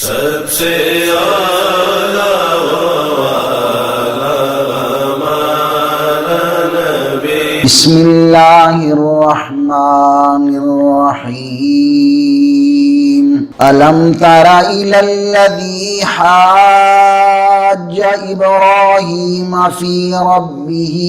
سب سے اعلیٰ بسم اللہ الرحمن الرحیم الم تر الی الذی حاج ابراہیم فی ربہ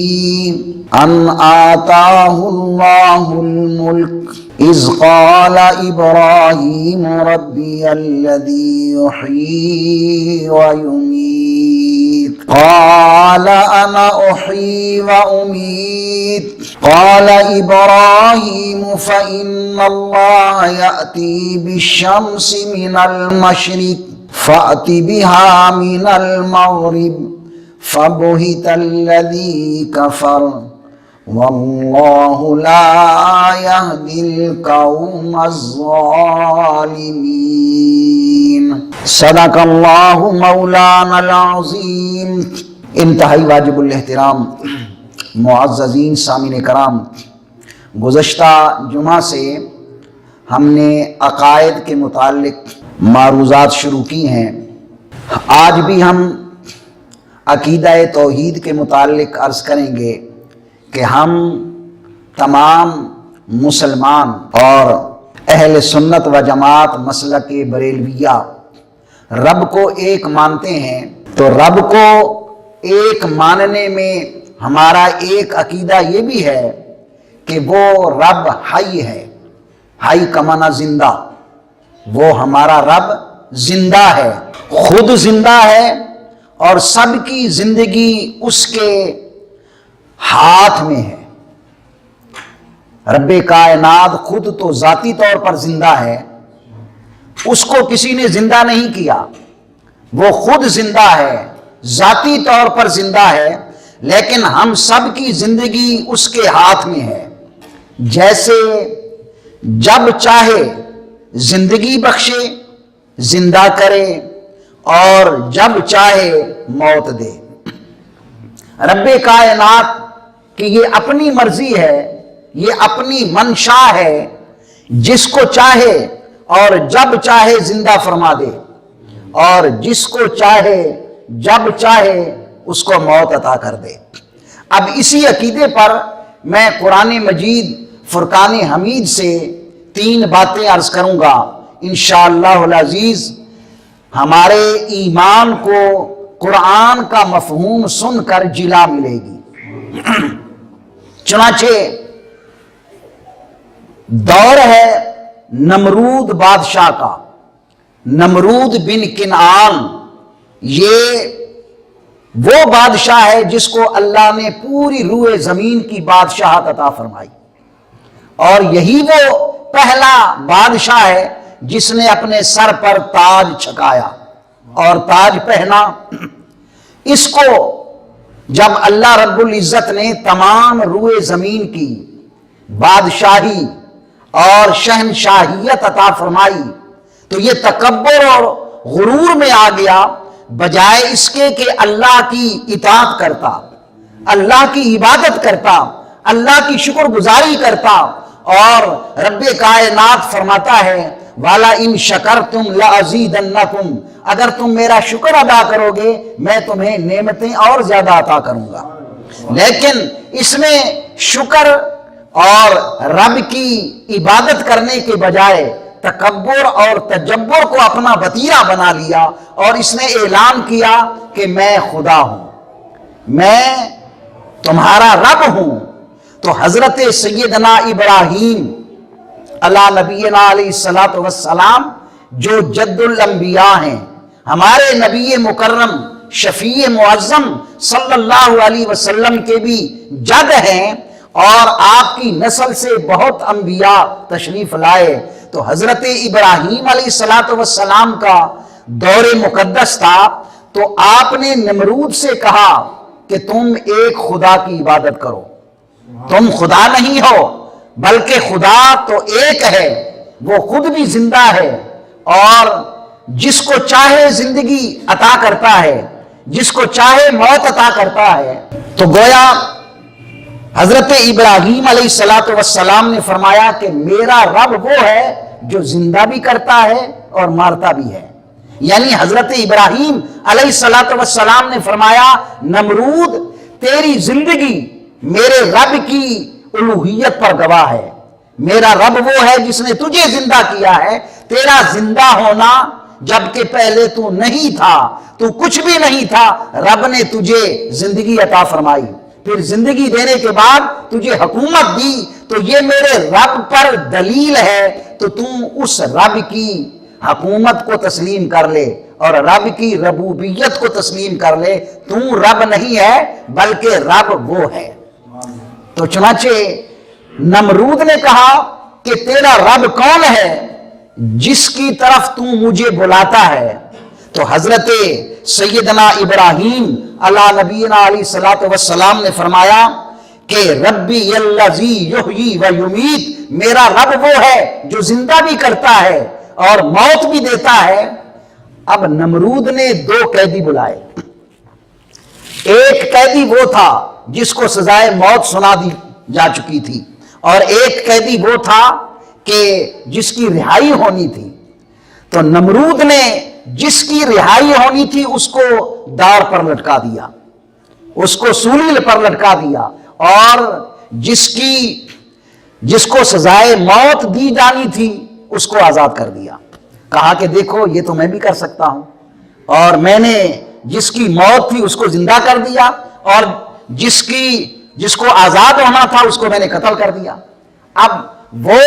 ان آتاہ اللہ الملک اذ قال ابراہیم ربی الذی یحیی ویمیت قال انا احیی وامید قال ابراہیم فإن اللہ یأتی بالشمس من المشرق فأت بها من المغرب فبہت الذی کفر واللہ لا یہدی القوم الظالمین۔ صدق اللہ مولانا العظیم۔ انتہائی واجب الاحترام معززین سامعین کرام، گزشتہ جمعہ سے ہم نے عقائد کے متعلق معروضات شروع کی ہیں۔ آج بھی ہم عقیدہ توحید کے متعلق عرض کریں گے کہ ہم تمام مسلمان اور اہل سنت و جماعت مسلک بریلویہ رب کو ایک مانتے ہیں، تو رب کو ایک ماننے میں ہمارا ایک عقیدہ یہ بھی ہے کہ وہ رب حی ہے۔ حی کا معنی زندہ، وہ ہمارا رب زندہ ہے، خود زندہ ہے اور سب کی زندگی اس کے ہاتھ میں ہے۔ رب کائنات خود تو ذاتی طور پر زندہ ہے، اس کو کسی نے زندہ نہیں کیا، وہ خود زندہ ہے، ذاتی طور پر زندہ ہے، لیکن ہم سب کی زندگی اس کے ہاتھ میں ہے۔ جیسے جب چاہے زندگی بخشے، زندہ کرے، اور جب چاہے موت دے۔ رب کائنات کی یہ اپنی مرضی ہے، یہ اپنی منشا ہے، جس کو چاہے اور جب چاہے زندہ فرما دے، اور جس کو چاہے جب چاہے اس کو موت عطا کر دے۔ اب اسی عقیدے پر میں قرآن مجید فرقان حمید سے 3 باتیں عرض کروں گا، انشاءاللہ العزیز ہمارے ایمان کو قرآن کا مفہوم سن کر جلا ملے گی۔ چنانچہ دور ہے نمرود بادشاہ کا، نمرود بن کنعان، یہ وہ بادشاہ ہے جس کو اللہ نے پوری روئے زمین کی بادشاہت عطا فرمائی، اور یہی وہ پہلا بادشاہ ہے جس نے اپنے سر پر تاج چھکایا اور تاج پہنا۔ اس کو جب اللہ رب العزت نے تمام روئے زمین کی بادشاہی اور شہنشاہیت عطا فرمائی تو یہ تکبر اور غرور میں آ گیا، بجائے اس کے کہ اللہ کی اطاعت کرتا، اللہ کی عبادت کرتا، اللہ کی شکر گزاری کرتا، اور رب کائنات فرماتا ہے والا ان شکرتم لازیدنکم، اگر تم میرا شکر ادا کرو گے میں تمہیں نعمتیں اور زیادہ عطا کروں گا۔ لیکن اس میں شکر اور رب کی عبادت کرنے کے بجائے تکبر اور تجبر کو اپنا وتیرہ بنا لیا، اور اس نے اعلان کیا کہ میں خدا ہوں، میں تمہارا رب ہوں۔ تو حضرت سیدنا ابراہیم علیہ نبینا علیہ السلام جو جد الانبیاء ہیں، ہمارے نبی مکرم شفیع معظم صلی اللہ علیہ وسلم کے بھی جد ہیں، اور آپ کی نسل سے بہت انبیاء تشریف لائے۔ تو حضرت ابراہیم علیہ السلام کا دور مقدس تھا، تو آپ نے نمرود سے کہا کہ تم ایک خدا کی عبادت کرو، تم خدا نہیں ہو بلکہ خدا تو ایک ہے، وہ خود بھی زندہ ہے اور جس کو چاہے زندگی عطا کرتا ہے، جس کو چاہے موت عطا کرتا ہے۔ تو گویا حضرت ابراہیم علیہ السلام نے فرمایا کہ میرا رب وہ ہے جو زندہ بھی کرتا ہے اور مارتا بھی ہے، یعنی حضرت ابراہیم علیہ السلام نے فرمایا نمرود تیری زندگی میرے رب کی الوہیت پر گواہ ہے، میرا رب وہ ہے جس نے تجھے زندہ کیا ہے، تیرا زندہ ہونا جبکہ پہلے تو نہیں تھا، تو کچھ بھی نہیں تھا، رب نے تجھے زندگی عطا فرمائی، پھر زندگی دینے کے بعد تجھے حکومت دی، تو یہ میرے رب پر دلیل ہے، تو اس رب کی حکومت کو تسلیم کر لے اور رب کی ربوبیت کو تسلیم کر لے، تو رب نہیں ہے بلکہ رب وہ ہے۔ تو چنانچہ نمرود نے کہا کہ تیرا رب کون ہے جس کی طرف تو مجھے بلاتا ہے؟ تو حضرت سیدنا ابراہیم علی نبینا علیہ الصلوۃ والسلام نے فرمایا کہ ربی الذی یحیی و یمیت، میرا رب وہ ہے جو زندہ بھی کرتا ہے اور موت بھی دیتا ہے۔ اب نمرود نے دو قیدی بلائے، ایک قیدی وہ تھا جس کو سزائے موت سنا دی جا چکی تھی، اور ایک قیدی وہ تھا کہ جس کی رہائی ہونی تھی۔ تو نمرود نے جس کی رہائی ہونی تھی اس کو دار پر لٹکا دیا، اس کو سولی پر لٹکا دیا، اور جس کو سزائے موت دی جانی تھی اس کو آزاد کر دیا۔ کہا کہ دیکھو یہ تو میں بھی کر سکتا ہوں، اور میں نے جس کی موت تھی اس کو زندہ کر دیا، اور جس کو آزاد ہونا تھا اس کو میں نے قتل کر دیا۔ اب وہ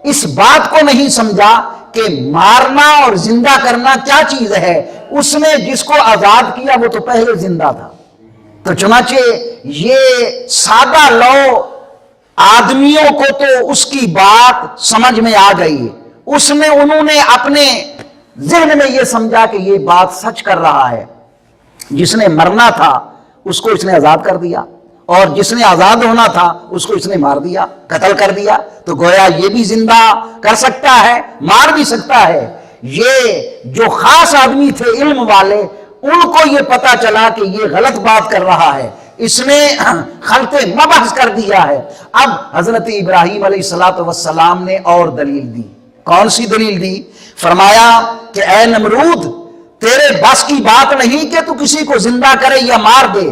اس بات کو نہیں سمجھا کہ مارنا اور زندہ کرنا کیا چیز ہے، اس نے جس کو آزاد کیا وہ تو پہلے زندہ تھا۔ تو چنانچہ یہ سادہ لو آدمیوں کو تو اس کی بات سمجھ میں آ گئی، انہوں نے اپنے ذہن میں یہ سمجھا کہ یہ بات سچ کر رہا ہے، جس نے مرنا تھا اس کو اس نے آزاد کر دیا، اور جس نے آزاد ہونا تھا اس کو اس نے مار دیا، قتل کر دیا، تو گویا یہ بھی زندہ کر سکتا ہے، مار بھی سکتا ہے۔ یہ جو خاص آدمی تھے علم والے، ان کو یہ پتا چلا کہ یہ غلط بات کر رہا ہے، اس نے خلط مبحث کر دیا ہے۔ اب حضرت ابراہیم علیہ السلام نے اور دلیل دی۔ کون سی دلیل دی؟ فرمایا کہ اے نمرود، تیرے بس کی بات نہیں کہ تو کسی کو زندہ کرے یا مار دے،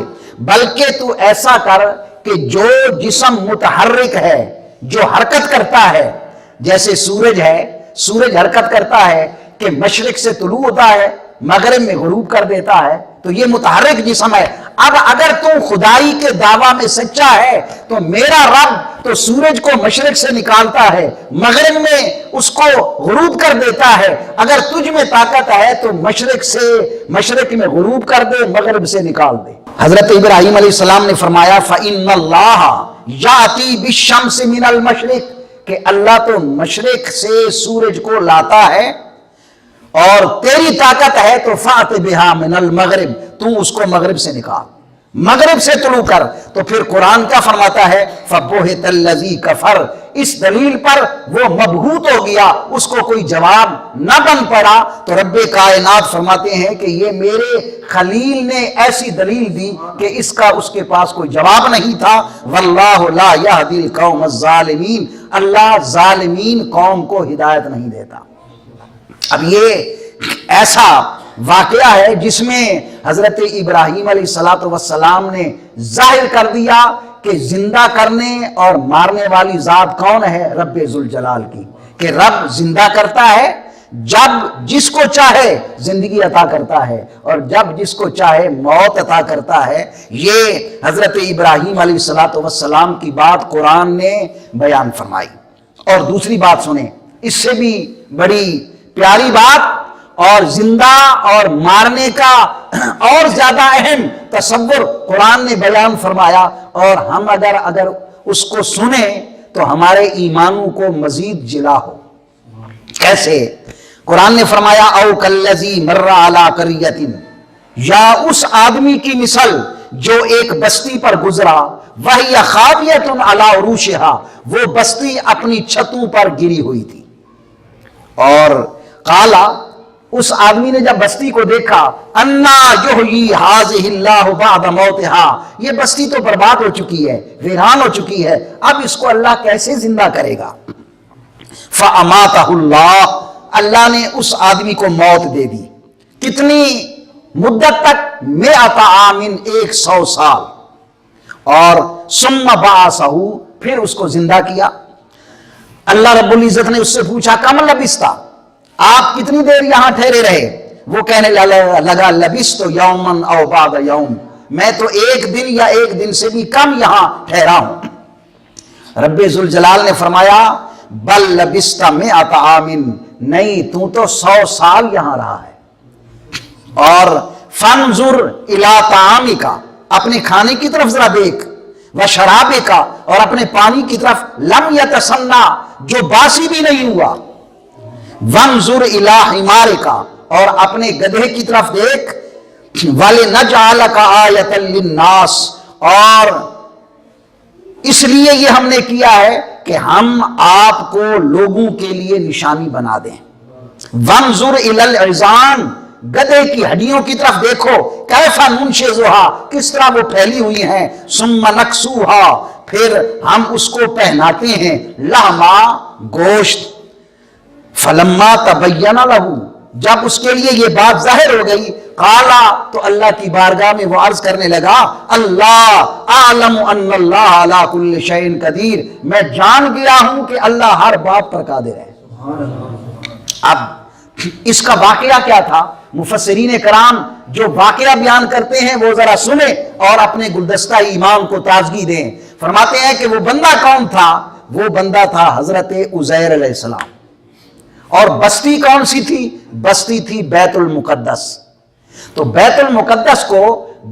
بلکہ تو ایسا کر کہ جو جسم متحرک ہے، جو حرکت کرتا ہے، جیسے سورج ہے، سورج حرکت کرتا ہے کہ مشرق سے طلوع ہوتا ہے، مغرب میں غروب کر دیتا ہے، تو یہ متحرک جسم ہے۔ اب اگر تو خدائی کے دعویٰ میں سچا ہے تو میرا رب تو سورج کو مشرق سے نکالتا ہے، مغرب میں اس کو غروب کر دیتا ہے، اگر تجھ میں طاقت ہے تو مشرق میں غروب کر دے، مغرب سے نکال دے۔ حضرت ابراہیم علیہ السلام نے فرمایا فَإِنَّ اللَّهَ يَأْتِي بِالشَّمْسِ مِنَ الْمَشْرِقِ، کہ اللہ تو مشرق سے سورج کو لاتا ہے، اور تیری طاقت ہے تو فَأْتِ بِهَا مِنَ الْمَغْرِبِ، تو اس کو مغرب سے نکال، مغرب سے طلوع کر۔ تو پھر قرآن کیا فرماتا ہے؟ فَبُهِتَ الَّذِي كَفَرَ، اس دلیل پر وہ مبہوت ہو گیا، اس کو کوئی جواب نہ بن پڑا۔ تو رب کائنات فرماتے ہیں کہ یہ میرے خلیل نے ایسی دلیل دی کہ اس کے پاس کوئی جواب نہیں تھا۔ وَاللَّهُ لَا يَهْدِي الْقَوْمَ الظَّالِمِينَ، اللہ ظالمین قوم کو ہدایت نہیں دیتا۔ اب یہ ایسا واقعہ ہے جس میں حضرت ابراہیم علیہ السلام نے ظاہر کر دیا کہ زندہ کرنے اور مارنے والی ذات کون ہے؟ رب ذوالجلال کی، کہ رب زندہ کرتا ہے، جب جس کو چاہے زندگی عطا کرتا ہے، اور جب جس کو چاہے موت عطا کرتا ہے۔ یہ حضرت ابراہیم علیہ السلام کی بات قرآن نے بیان فرمائی۔ اور دوسری بات سنیں، اس سے بھی بڑی پیاری بات اور زندہ اور مارنے کا اور زیادہ اہم تصور قرآن نے بیان فرمایا، اور ہم اگر اس کو سنیں تو ہمارے ایمانوں کو مزید جلا ہو۔ کیسے؟ قرآن نے فرمایا او کالذی مر علی قریۃ، یا اس آدمی کی مثل جو ایک بستی پر گزرا، وہی خاویۃ علی عروشہا، وہ بستی اپنی چھتوں پر گری ہوئی تھی، اور قالا، اس آدمی نے جب بستی کو دیکھا، انا یحیی ھذہ اللہ بعد موتہا، یہ بستی تو برباد ہو چکی ہے، ویران ہو چکی ہے، اب اس کو اللہ کیسے زندہ کرے گا؟ فاماتہ اللہ، اللہ نے اس آدمی کو موت دے دی۔ کتنی مدت تک؟ 100 عام، 100 سال. اور ثم بعثہ، پھر اس کو زندہ کیا. اللہ رب العزت نے اس سے پوچھا کم لبثت، آپ کتنی دیر یہاں ٹھہرے رہے؟ وہ کہنے لگا لبثت یوما او بعد یوم، میں تو ایک دن یا ایک دن سے بھی کم یہاں ٹھہرا ہوں. رب ذوالجلال نے فرمایا بل لبثت 100 عام، نہیں تو 100 سال یہاں رہا ہے. اور فانظر الی طعامک، اپنے کھانے کی طرف ذرا دیکھ، وشرابک، اور اپنے پانی کی طرف، لم یتسنہ، جو باسی بھی نہیں ہوا. وانظر الی حمارک، اور اپنے گدھے کی طرف دیکھ. وَلِنَجْعَلَكَ آیَةً لِلنَّاسِ، اور اس لیے یہ ہم نے کیا ہے کہ ہم آپ کو لوگوں کے لیے نشانی بنا دیں. وانظر الی العظام، گدھے کی ہڈیوں کی طرف دیکھو، کیف ننشزها، کس طرح وہ پھیلی ہوئی ہیں. ثم نکسوها، پھر ہم اس کو پہناتے ہیں لحما، گوشت. فلما تبین لہ، جب اس کے لیے یہ بات ظاہر ہو گئی، قالا، تو اللہ کی بارگاہ میں وہ عرض کرنے لگا اللہ اعلم ان اللہ علی کل شیء قدیر، میں جان گیا ہوں کہ اللہ ہر بات پر قادر ہے. اب اس کا واقعہ کیا تھا؟ مفسرین کرام جو واقعہ بیان کرتے ہیں وہ ذرا سنیں اور اپنے گلدستہ ایمان کو تازگی دیں. فرماتے ہیں کہ وہ بندہ کون تھا؟ وہ بندہ تھا حضرت عزیر علیہ السلام. اور بستی کون سی تھی؟ بستی تھی بیت المقدس. تو بیت المقدس کو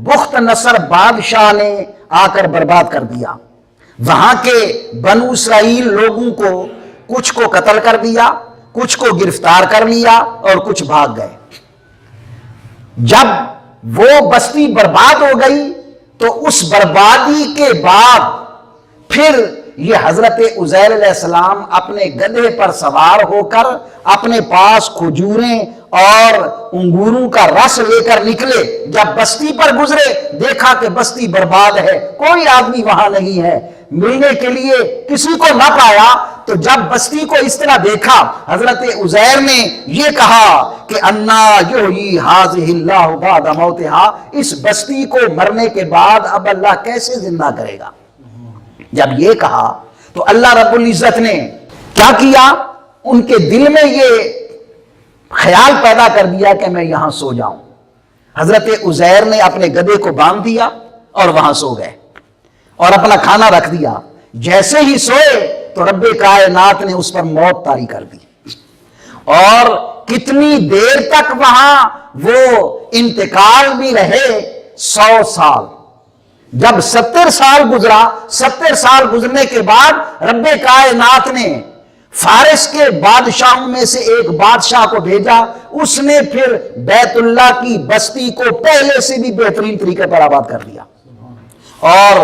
بخت نصر بادشاہ نے آ کر برباد کر دیا. وہاں کے بنو اسرائیل لوگوں کو کچھ کو قتل کر دیا، کچھ کو گرفتار کر لیا، اور کچھ بھاگ گئے. جب وہ بستی برباد ہو گئی تو اس بربادی کے بعد پھر یہ حضرت عزیر علیہ السلام اپنے گدھے پر سوار ہو کر اپنے پاس کھجوریں اور انگوروں کا رس لے کر نکلے. جب بستی پر گزرے دیکھا کہ بستی برباد ہے، کوئی آدمی وہاں نہیں ہے، ملنے کے لیے کسی کو نہ پایا. تو جب بستی کو اس طرح دیکھا، حضرت عزیر نے یہ کہا کہ انا یحیی ھذہ اللہ بعد موتہا، اس بستی کو مرنے کے بعد اب اللہ کیسے زندہ کرے گا. جب یہ کہا تو اللہ رب العزت نے کیا کیا؟ ان کے دل میں یہ خیال پیدا کر دیا کہ میں یہاں سو جاؤں. حضرت عزیر نے اپنے گدھے کو باندھ دیا اور وہاں سو گئے اور اپنا کھانا رکھ دیا. جیسے ہی سوئے تو رب کائنات نے اس پر موت طاری کر دی. اور کتنی دیر تک وہاں وہ انتقال بھی رہے؟ 100 سال. جب 70 سال گزرا، 70 سال گزرنے کے بعد رب کائنات نے فارس کے بادشاہوں میں سے ایک بادشاہ کو بھیجا. اس نے پھر بیت اللہ کی بستی کو پہلے سے بھی بہترین طریقے پر آباد کر دیا. اور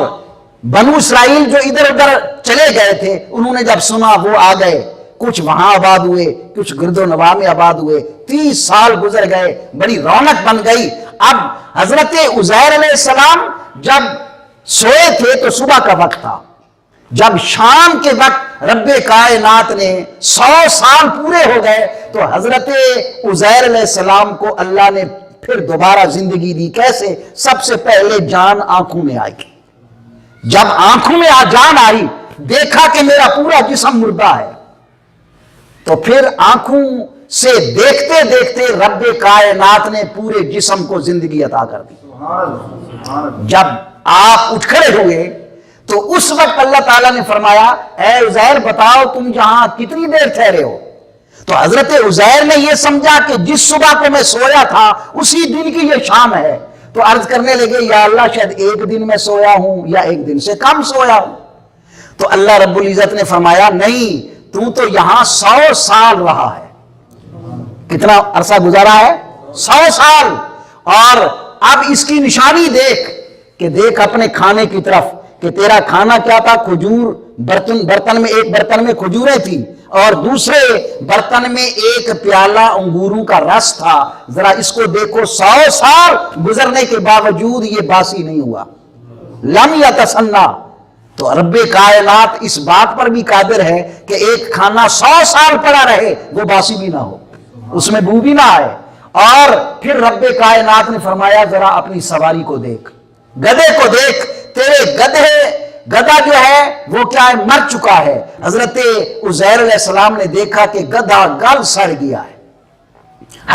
بنو اسرائیل جو ادھر ادھر چلے گئے تھے، انہوں نے جب سنا وہ آ گئے، کچھ وہاں آباد ہوئے، کچھ گرد و نواح میں آباد ہوئے. 30 سال گزر گئے، بڑی رونق بن گئی. اب حضرت عزیر علیہ السلام جب سوئے تھے تو صبح کا وقت تھا. جب شام کے وقت رب کائنات نے 100 سال پورے ہو گئے تو حضرت عزیر علیہ السلام کو اللہ نے پھر دوبارہ زندگی دی. کیسے؟ سب سے پہلے جان آنکھوں میں آئی. جب آنکھوں میں جان آئی، دیکھا کہ میرا پورا جسم مردہ ہے، تو پھر آنکھوں سے دیکھتے دیکھتے رب کائنات نے پورے جسم کو زندگی عطا کر دی. جب آپ اٹھ کھڑے ہوئے تو اس وقت اللہ تعالیٰ نے فرمایا اے عزیر بتاؤ تم یہاں کتنی دیر ٹھہرے ہو. تو حضرت عزیر نے یہ سمجھا کہ جس صبح کو میں سویا تھا اسی دن کی یہ شام ہے. تو عرض کرنے لگے یا اللہ شاید ایک دن میں سویا ہوں یا ایک دن سے کم سویا ہوں. تو اللہ رب العزت نے فرمایا نہیں، تو یہاں 100 سال رہا ہے. کتنا عرصہ گزارا ہے؟ 100 سال. اور اب اس کی نشانی دیکھ کہ دیکھ اپنے کھانے کی طرف کہ تیرا کھانا کیا تھا؟ کھجور. برتن میں، ایک برتن میں کھجوریں تھی اور دوسرے برتن میں ایک پیالہ انگوروں کا رس تھا. ذرا اس کو دیکھو، 100 سال گزرنے کے باوجود یہ باسی نہیں ہوا. لم یتسنہ. تو رب کائنات اس بات پر بھی قادر ہے کہ ایک کھانا 100 سال پڑا رہے وہ باسی بھی نہ ہو، اس میں بو بھی نہ آئے. اور پھر رب کائنات نے فرمایا ذرا اپنی سواری کو دیکھ، گدھے کو دیکھ، تیرے گدھا جو ہے وہ کیا ہے، مر چکا ہے۔ حضرت عزیر علیہ السلام نے دیکھا کہ گدھا گل سڑ گیا ہے،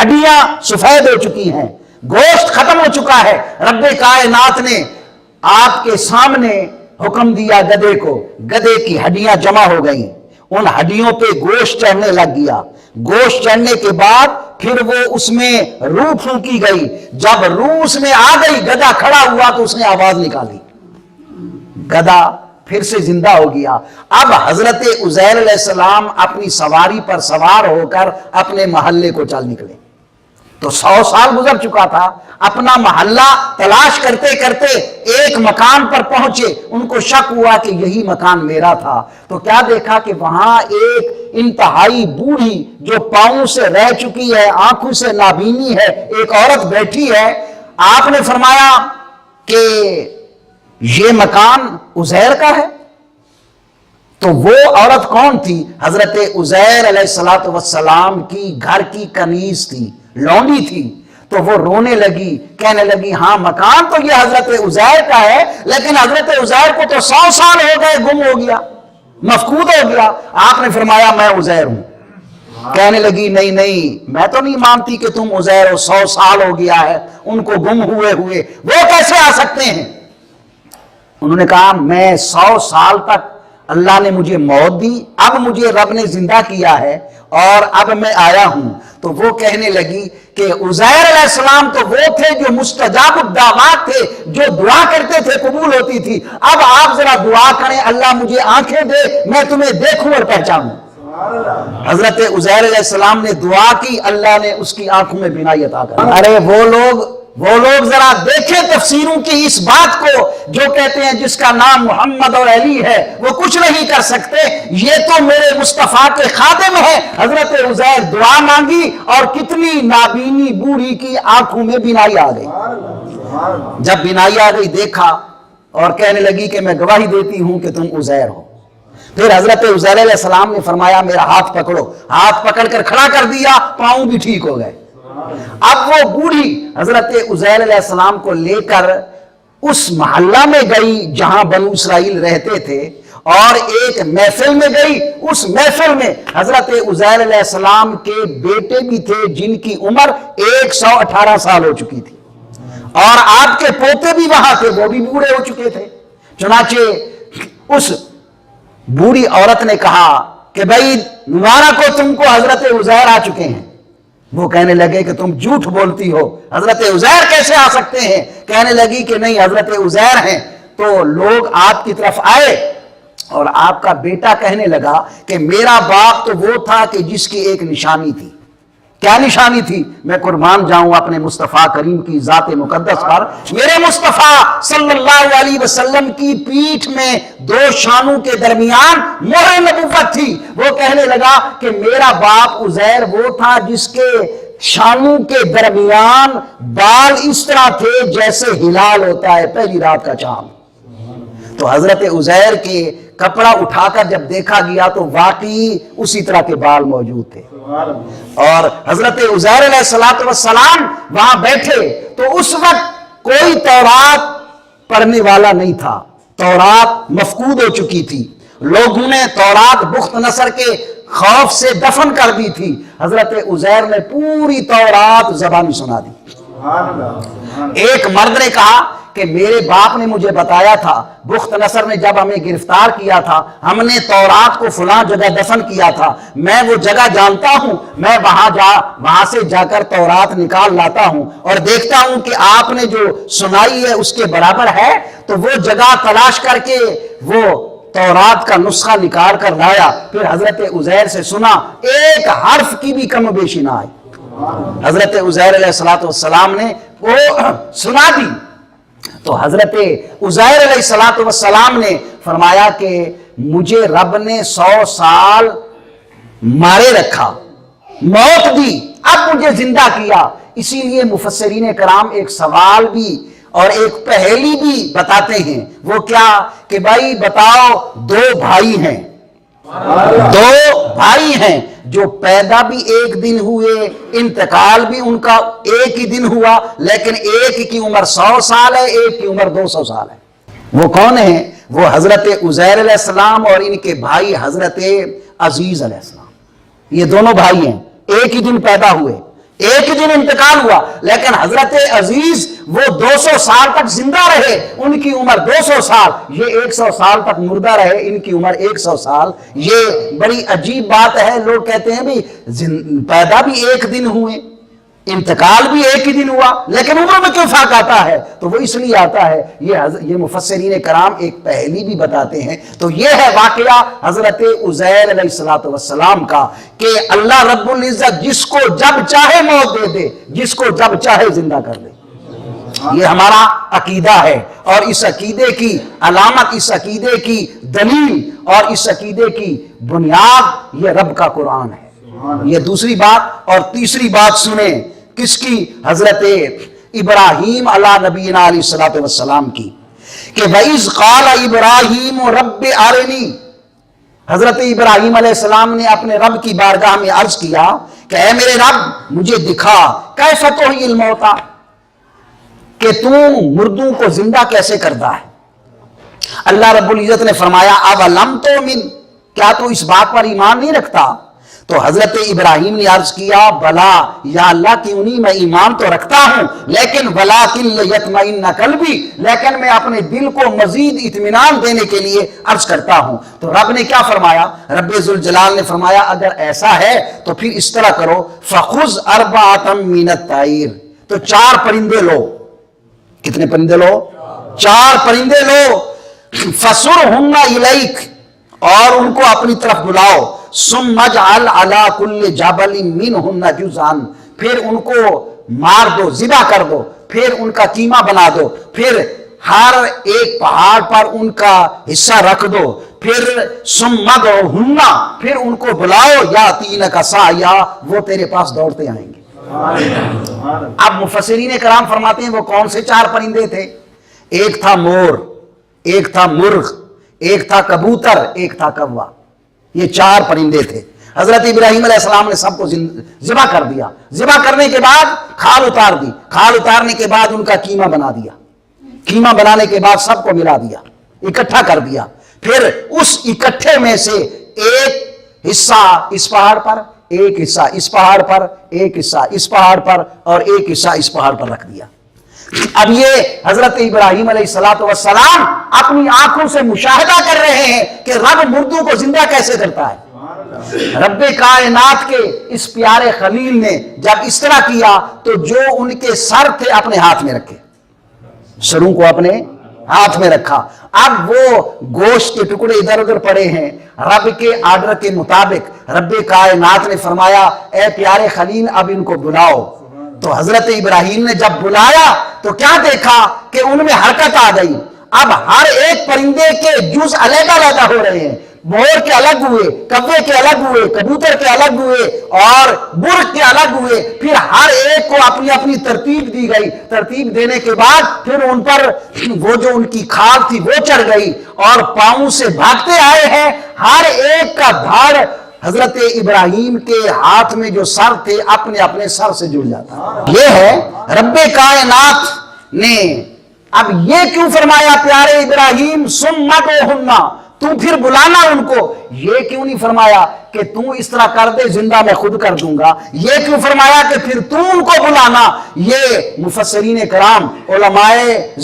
ہڈیاں سفید ہو چکی ہیں، گوشت ختم ہو چکا ہے۔ رب کائنات نے آپ کے سامنے حکم دیا گدھے کو، گدھے کی ہڈیاں جمع ہو گئیں، ان ہڈیوں پہ گوشت چڑھنے لگ گیا۔ گوشت چڑھنے کے بعد پھر وہ اس میں روح پھونکی گئی، جب روح اس میں آ گئی گدھا کھڑا ہوا تو اس نے آواز نکالی، گدھا پھر سے زندہ ہو گیا۔ اب حضرت عزیر علیہ السلام اپنی سواری پر سوار ہو کر اپنے محلے کو چل نکلے، تو 100 سال گزر چکا تھا، اپنا محلہ تلاش کرتے کرتے ایک مکان پر پہنچے، ان کو شک ہوا کہ یہی مکان میرا تھا، تو کیا دیکھا کہ وہاں ایک انتہائی بوڑھی جو پاؤں سے رہ چکی ہے، آنکھوں سے نابینی ہے، ایک عورت بیٹھی ہے۔ آپ نے فرمایا کہ یہ مکان عزیر کا ہے؟ تو وہ عورت کون تھی؟ حضرت عزیر علیہ السلام کی گھر کی کنیز تھی، لونڈی تھی۔ تو وہ رونے لگی، کہنے لگی ہاں مکان تو یہ حضرت عزیر کا ہے، لیکن حضرت عزیر کو تو 100 سال ہو گئے، گم ہو گیا، مفقود ہو گیا۔ آپ نے فرمایا میں عزیر ہوں۔ کہنے لگی نہیں نہیں، میں تو نہیں مانتی کہ تم عزیر ہو، 100 سال ہو گیا ہے ان کو گم ہوئے وہ کیسے آ سکتے ہیں؟ انہوں نے کہا میں 100 سال تک اللہ نے مجھے موت دی، اب مجھے رب نے زندہ کیا ہے اور اب میں آیا ہوں۔ تو وہ کہنے لگی کہ عزیر علیہ السلام تو وہ تھے جو مستجاب الدعوات تھے، جو دعا کرتے تھے قبول ہوتی تھی، اب آپ ذرا دعا کریں اللہ مجھے آنکھیں دے، میں تمہیں دیکھوں اور پہچانوں۔ حضرت عزیر علیہ السلام نے دعا کی، اللہ نے اس کی آنکھوں میں بینائی عطا کر دی۔ ارے وہ لوگ ذرا دیکھیں تفسیروں کی اس بات کو جو کہتے ہیں جس کا نام محمد اور علی ہے وہ کچھ نہیں کر سکتے، یہ تو میرے مصطفیٰ کے خادم ہے۔ حضرت عزیر دعا مانگی اور کتنی نابینی بوڑھی کی آنکھوں میں بینائی آ گئی۔ جب بینائی آ گئی دیکھا اور کہنے لگی کہ میں گواہی دیتی ہوں کہ تم عزیر ہو۔ پھر حضرت عزیر علیہ السلام نے فرمایا میرا ہاتھ پکڑو، ہاتھ پکڑ کر کھڑا کر دیا، پاؤں بھی ٹھیک ہو گئے۔ اب وہ بوڑھی حضرت عزیر علیہ السلام کو لے کر اس محلہ میں گئی جہاں بنو اسرائیل رہتے تھے، اور ایک محفل میں گئی۔ اس محفل میں حضرت عزیر علیہ السلام کے بیٹے بھی تھے جن کی عمر 118 سال ہو چکی تھی، اور آپ کے پوتے بھی وہاں تھے، وہ بھی بوڑھے ہو چکے تھے۔ چنانچہ اس بوڑھی عورت نے کہا کہ بھائی نوارا کو تم کو حضرت عزیر آ چکے ہیں۔ وہ کہنے لگے کہ تم جھوٹ بولتی ہو، حضرت عزیر کیسے آ سکتے ہیں؟ کہنے لگی کہ نہیں حضرت عزیر ہیں۔ تو لوگ آپ کی طرف آئے اور آپ کا بیٹا کہنے لگا کہ میرا باپ تو وہ تھا کہ جس کی ایک نشانی تھی۔ کیا نشانی تھی؟ میں قربان جاؤں اپنے مصطفیٰ کریم کی ذات مقدس پر، میرے مصطفیٰ صلی اللہ علیہ وسلم کی پیٹھ میں 2 شانوں کے درمیان مہر نبوت تھی۔ وہ کہنے لگا کہ میرا باپ عزیر وہ تھا جس کے شانوں کے درمیان بال اس طرح تھے جیسے ہلال ہوتا ہے پہلی رات کا چاند۔ تو حضرت عزیر کے کپڑا اٹھا کر جب دیکھا گیا تو واقعی اسی طرح کے بال موجود تھے، اور حضرت عزیر علیہ السلام وہاں بیٹھے تو اس وقت کوئی تورات پڑھنے والا نہیں تھا، تورات مفقود ہو چکی تھی، لوگوں نے تورات بخت نصر کے خوف سے دفن کر دی تھی۔ حضرت عزیر نے پوری تورات زبانی سنا دی۔ ایک مرد نے کہا کہ میرے باپ نے مجھے بتایا تھا، بخت نصر نے جب ہمیں گرفتار کیا تھا ہم نے تورات کو فلاں جگہ دفن کیا تھا، میں وہ جگہ جانتا ہوں، میں وہاں سے جا کر تورات نکال لاتا ہوں اور دیکھتا ہوں کہ آپ نے جو سنائی ہے اس کے برابر ہے، تو وہ جگہ تلاش کر کے وہ تورات کا نسخہ نکال کر لایا، پھر حضرت عزیر سے سنا، ایک حرف کی بھی کم و بیشی نہ آئی۔ حضرت عزیر علیہ السلام نے وہ سنا دی، تو حضرت عزیر علیہ السلام نے فرمایا کہ مجھے رب نے 100 سال مارے رکھا، موت دی، اب مجھے زندہ کیا۔ اسی لیے مفسرین کرام ایک سوال بھی اور ایک پہیلی بھی بتاتے ہیں، وہ کیا کہ بھائی بتاؤ 2 بھائی ہیں، دو بھائی ہیں جو پیدا بھی ایک دن ہوئے، انتقال بھی ان کا ایک ہی دن ہوا، لیکن ایک کی عمر 100 سال ہے، ایک کی عمر 200 سال ہے۔ وہ کون ہیں؟ وہ حضرت عزیر علیہ السلام اور ان کے بھائی حضرت عزیز علیہ السلام۔ یہ دونوں بھائی ہیں، ایک ہی دن پیدا ہوئے، ایک ہی دن انتقال ہوا، لیکن حضرت عزیز وہ 200 سال تک زندہ رہے، ان کی عمر 200 سال، یہ 100 سال تک مردہ رہے، ان کی عمر 100 سال۔ یہ بڑی عجیب بات ہے۔ لوگ کہتے ہیں بھی پیدا بھی ایک دن ہوئے، انتقال بھی ایک ہی دن ہوا، لیکن عمر میں کیوں فرق آتا ہے؟ تو وہ اس لیے آتا ہے، یہ مفسرین کرام ایک پہلی بھی بتاتے ہیں۔ تو یہ ہے واقعہ حضرت عزیر علیہ السلام کا کہ اللہ رب العزت جس کو جب چاہے موت دے دے، جس کو جب چاہے زندہ کر دے۔ یہ ہمارا عقیدہ ہے، اور اس عقیدے کی علامت، اس عقیدے کی دلیل اور اس عقیدے کی بنیاد یہ رب کا قرآن ہے۔ یہ دوسری بات۔ اور تیسری بات سنیں کس کی؟ حضرت ابراہیم علیہ نبینا علیہ الصلوۃ والسلام کی، کہ وَإِذْ قَالَ إِبْرَاهِيمُ رَبِّ أَرِنِي، حضرت ابراہیم علیہ السلام نے اپنے رب کی بارگاہ میں عرض کیا کہ اے میرے رب مجھے دکھا، کیف تحیی الموتیٰ، کہ تو مردوں کو زندہ کیسے کرتا ہے۔ اللہ رب العزت نے فرمایا اَوَلَمْ تُؤْمِنْ، کیا تو اس بات پر ایمان نہیں رکھتا؟ تو حضرت ابراہیم نے عرض کیا بلا یا اللہ کیوں نہیں، میں ایمان تو رکھتا ہوں، لیکن وَلَٰكِن لِيَطْمَئِنَّ قَلْبِي، لیکن میں اپنے دل کو مزید اطمینان دینے کے لیے عرض کرتا ہوں۔ تو رب نے کیا فرمایا؟ رب ذوالجلال نے فرمایا اگر ایسا ہے تو پھر اس طرح کرو، فَخُذْ أَرْبَعَةً مِّنَ الطَّيْرِ، تو 4 پرندے لو۔ کتنے پرندے لو؟ 4 پرندے لو، فَصُرْهُنَّ إِلَيْكَ، اور ان کو اپنی طرف بلاؤ، ثُمَّ اجْعَلْ عَلَىٰ كُلِّ جَبَلٍ مِّنْهُنَّ جُزْءًا، پھر ان کو مار دو، ذبح کر دو، پھر ان کا قیمہ بنا دو، پھر ہر ایک پہاڑ پر ان کا حصہ رکھ دو، پھر ثُمَّ ادْعُهُنَّ، پھر ان کو بلاؤ، یَأْتِینَکَ سَعْیًا، وہ تیرے پاس دوڑتے آئیں گے۔ اب مفسرین کرام فرماتے ہیں وہ کون سے 4 پرندے تھے؟ ایک تھا مور، ایک تھا مرغ، ایک تھا کبوتر، ایک تھا کوا۔ یہ 4 پرندے تھے۔ حضرت ابراہیم علیہ السلام نے سب کو ذبح کر دیا، ذبح کرنے کے بعد کھال اتار دی، کھال اتارنے کے بعد ان کا قیمہ بنا دیا، قیمہ بنانے کے بعد سب کو ملا دیا، اکٹھا کر دیا، پھر اس اکٹھے میں سے ایک حصہ اس پہاڑ پر، ایک حصہ اس پہاڑ پر، ایک حصہ اس پہاڑ پر، اور ایک حصہ اس پہاڑ پر رکھ دیا۔ اب یہ حضرت ابراہیم علیہ السلام اپنی آنکھوں سے مشاہدہ کر رہے ہیں کہ رب مردوں کو زندہ کیسے کرتا ہے۔ رب کائنات کے اس پیارے خلیل نے جب اس طرح کیا تو جو ان کے سر تھے اپنے ہاتھ میں رکھے، سروں کو اپنے ہاتھ میں رکھا۔ اب وہ گوشت کے ٹکڑے ادھر ادھر پڑے ہیں، رب کے آرڈر کے مطابق رب کائنات نے فرمایا اے پیارے خلیل اب ان کو بلاؤ۔ تو حضرت ابراہیم نے جب بلایا تو کیا دیکھا کہ ان میں حرکت آ گئی۔ اب ہر ایک پرندے کے جز علیحدہ علیحدہ ہو رہے ہیں، مور کے الگ ہوئے، کوے کے الگ ہوئے، کبوتر کے الگ ہوئے، اور برق کے الگ ہوئے، پھر ہر ایک کو اپنی اپنی ترتیب دی گئی۔ ترتیب دینے کے بعد پھر ان پر وہ جو ان کی کھال تھی وہ چڑھ گئی اور پاؤں سے بھاگتے آئے ہیں۔ ہر ایک کا دھڑ حضرت ابراہیم کے ہاتھ میں جو سر تھے اپنے اپنے سر سے جڑ جاتا۔ یہ ہے رب کائنات نے اب یہ کیوں فرمایا پیارے ابراہیم ثم ادعوہن، تو پھر بلانا ان کو، یہ کیوں نہیں فرمایا کہ تو اس طرح کر دے زندہ میں خود کر دوں گا، یہ کیوں فرمایا کہ پھر تو ان کو بلانا؟ یہ مفسرین کرام علماء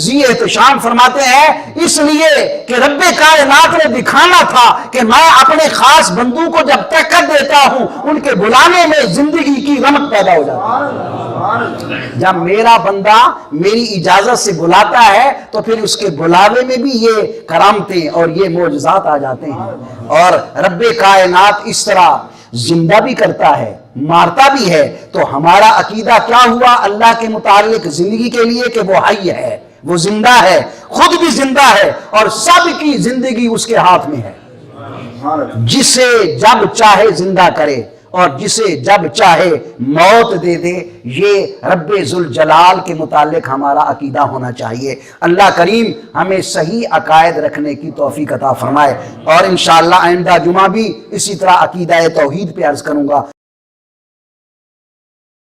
ذی احتشام فرماتے ہیں اس لیے کہ رب کائنات نے دکھانا تھا کہ میں اپنے خاص بندوں کو جب طاقت دیتا ہوں ان کے بلانے میں زندگی کی رمق پیدا ہو جاتی ہے۔ جب میرا بندہ میری اجازت سے بلاتا ہے تو پھر اس کے بلاوے میں بھی یہ کرامتیں اور یہ معجزات آ جاتے ہیں۔ اور رب کائنات اس طرح زندہ بھی کرتا ہے، مارتا بھی ہے۔ تو ہمارا عقیدہ کیا ہوا اللہ کے متعلق زندگی کے لیے کہ وہ حی ہے، وہ زندہ ہے، خود بھی زندہ ہے، اور سب کی زندگی اس کے ہاتھ میں ہے، جسے جب چاہے زندہ کرے اور جسے جب چاہے موت دے دے، یہ رب ذوالجلال کے متعلق ہمارا عقیدہ ہونا چاہیے۔ اللہ کریم ہمیں صحیح عقائد رکھنے کی توفیق عطا فرمائے، اور انشاءاللہ آئندہ جمعہ بھی اسی طرح عقیدہ توحید پہ عرض کروں گا۔